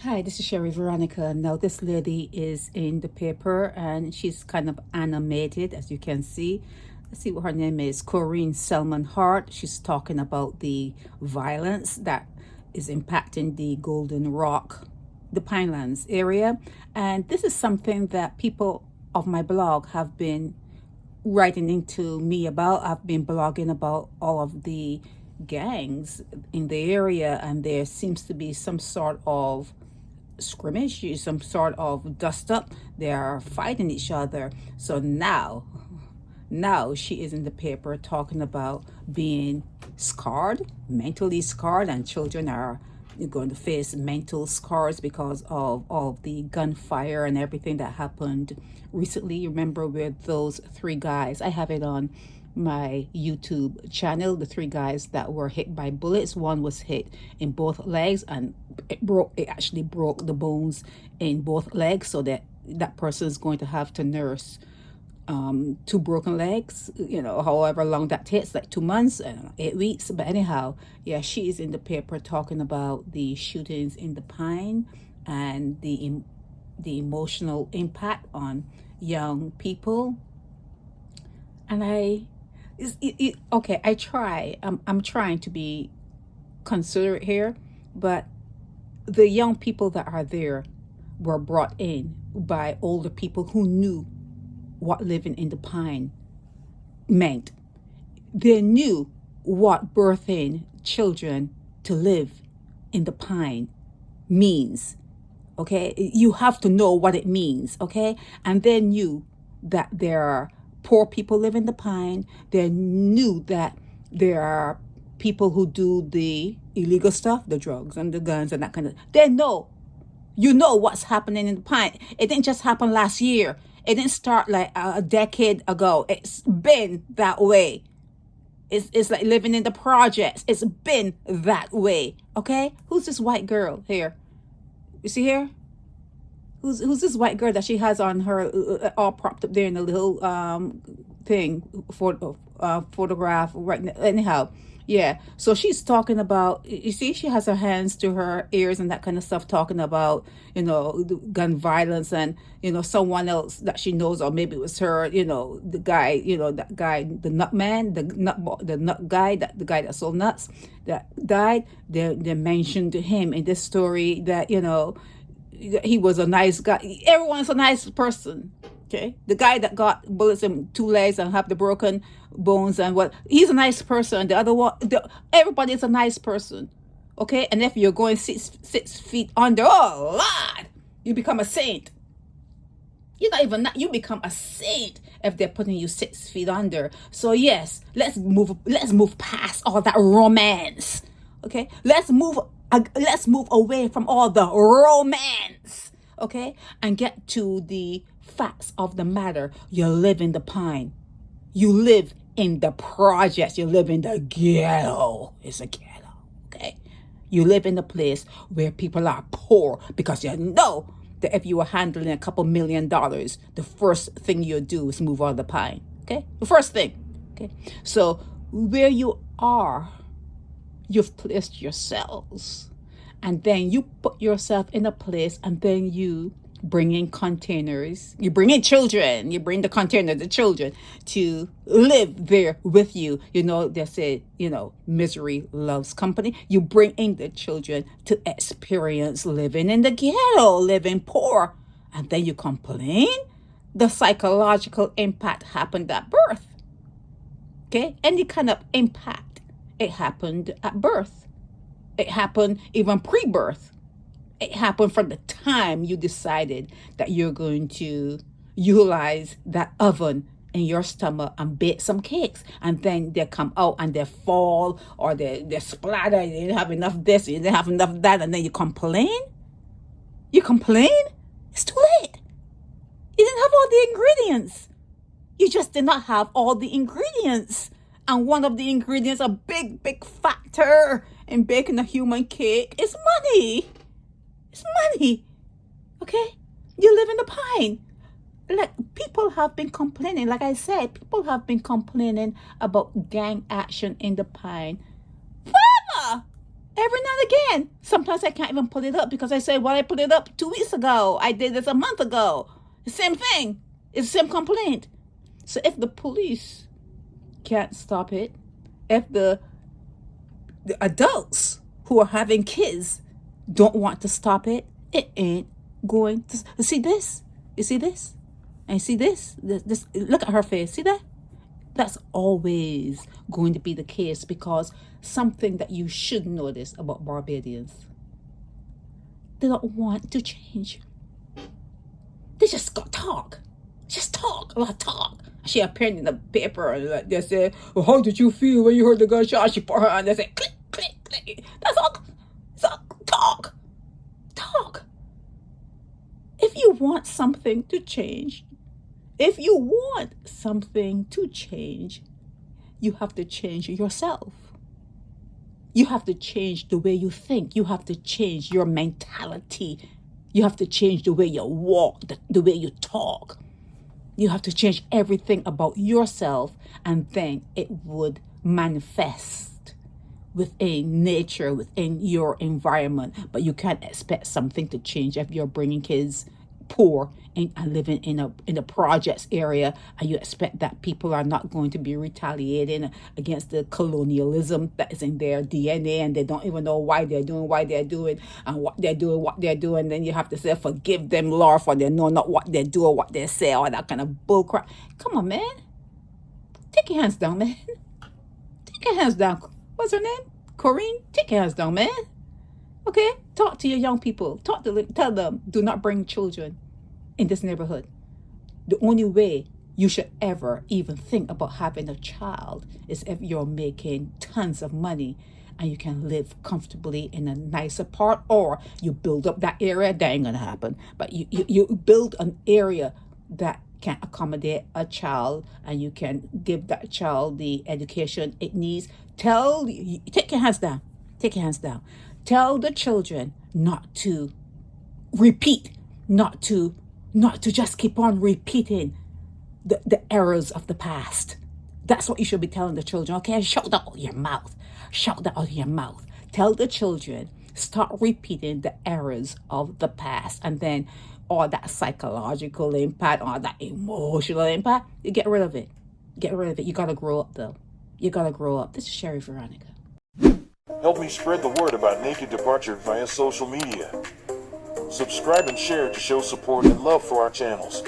Hi, this is Sherry Veronica. Now, this lady is in the paper and she's kind of animated, as you can see. Let's see what her name is. Coreen Selman-Harte. She's talking about the violence that is impacting the Golden Rock, the Pinelands area. And this is something that people of my blog have been writing into me about. I've been blogging about all of the gangs in the area, and there seems to be some sort of scrimmage, some sort of dust up. They are fighting each other. So now she is in the paper talking about being scarred, mentally scarred, and children are going to face mental scars because of all the gunfire and everything that happened recently. You remember with those three guys? I have it on my YouTube channel, the three guys that were hit by bullets. One was hit in both legs, and it actually broke the bones in both legs, so that person is going to have to nurse two broken legs, however long that takes, like 2 months, 8 weeks. But anyhow, yeah, she is in the paper talking about the shootings in the Pine and the emotional impact on young people. And I'm trying to be considerate here, but the young people that are there were brought in by older people who knew what living in the Pine meant. They knew what birthing children to live in the Pine means. Okay, you have to know what it means. Okay, and they knew that there are poor people live in the Pine. They knew that there are people who do the illegal stuff, the drugs and the guns and that kind of. They know. You know what's happening in the Pine. It didn't just happen last year. It didn't start like a decade ago. It's been that way. It's like living in the projects. It's been that way. Okay? Who's this white girl here? You see here? Who's this white girl that she has on her all propped up there in a little thing for photograph right now? Anyhow, yeah. So she's talking about, you see, she has her hands to her ears and that kind of stuff, talking about gun violence and someone else that she knows, or maybe it was her, the guy, that guy, the nut man, the nut guy, the guy that sold nuts that died. They mentioned him in this story that he was a nice guy. Everyone's a nice person. Okay, the guy that got bullets in two legs and have the broken bones and he's a nice person. The other one, everybody is a nice person. Okay, and if you're going 6 feet under, oh Lord, you become a saint. You're not even that. You become a saint if they're putting you 6 feet under. So yes, let's move past all that romance. Okay, let's move away from all the romance, okay, and get to the facts of the matter. You live in the Pine. You live in the projects. You live in the ghetto. It's a ghetto, okay? You live in a place where people are poor, because you know that if you were handling a couple $1 million, the first thing you do is move out of the Pine, okay? The first thing, okay? So where you are, you've placed yourselves, and then you put yourself in a place, and then you bring in containers, you bring in children, you bring the children to live there with you. They say, misery loves company. You bring in the children to experience living in the ghetto, living poor, and then you complain. The psychological impact happened at birth. Okay, any kind of impact, it happened at birth. It happened even pre-birth. It happened from the time you decided that you're going to utilize that oven in your stomach and bake some cakes. And then they come out and they fall, or they splatter. You didn't have enough this, you didn't have enough that, and then you complain. You complain? It's too late. You didn't have all the ingredients. You just did not have all the ingredients. And one of the ingredients, a big factor in baking a human cake, is money. It's money. Okay? You live in the Pine. Like, people have been complaining. Like I said, people have been complaining about gang action in the Pine forever. Every now and again. Sometimes I can't even put it up because I say, well, I put it up 2 weeks ago. I did this a month ago. The same thing. It's the same complaint. So if the police can't stop it, if the adults who are having kids don't want to stop it, it ain't going to. You see this? You see this? And you see this? This? Look at her face. See that? That's always going to be the case, because something that you should notice about Barbadians, they don't want to change. They just got talk. Just talk. A lot of talk. She appeared in the paper and they said, well, how did you feel when you heard the gunshot? She put her hand and they said, click, click, click. That's all. It's all talk. Talk. If you want something to change, you have to change yourself. You have to change the way you think. You have to change your mentality. You have to change the way you walk, the way you talk. You have to change everything about yourself, and then it would manifest within nature, within your environment. But you can't expect something to change if you're bringing kids poor and living in a projects area, and you expect that people are not going to be retaliating against the colonialism that is in their DNA, and they don't even know why they're doing and what they're doing. Then you have to say, forgive them, Lord, for they know not what they do or what they say, all that kind of bullcrap. Come on, man. Take your hands down, man. Take your hands down. What's her name? Coreen? Take your hands down, man. Okay? Talk to your young people. Tell them, do not bring children in this neighborhood. The only way you should ever even think about having a child is if you're making tons of money and you can live comfortably in a nicer part, or you build up that area. That ain't gonna happen. But you build an area that can accommodate a child, and you can give that child the education it needs. Take your hands down. Take your hands down. Tell the children not to repeat, not to just keep on repeating the errors of the past. That's what you should be telling the children. Okay, shout that out of your mouth. Shout that out of your mouth. Tell the children, start repeating the errors of the past, and then all that psychological impact, all that emotional impact, you get rid of it. Get rid of it. You gotta grow up, though. You gotta grow up. This is Sherry Veronica. Help me spread the word about Naked Departure via social media. Subscribe and share to show support and love for our channels.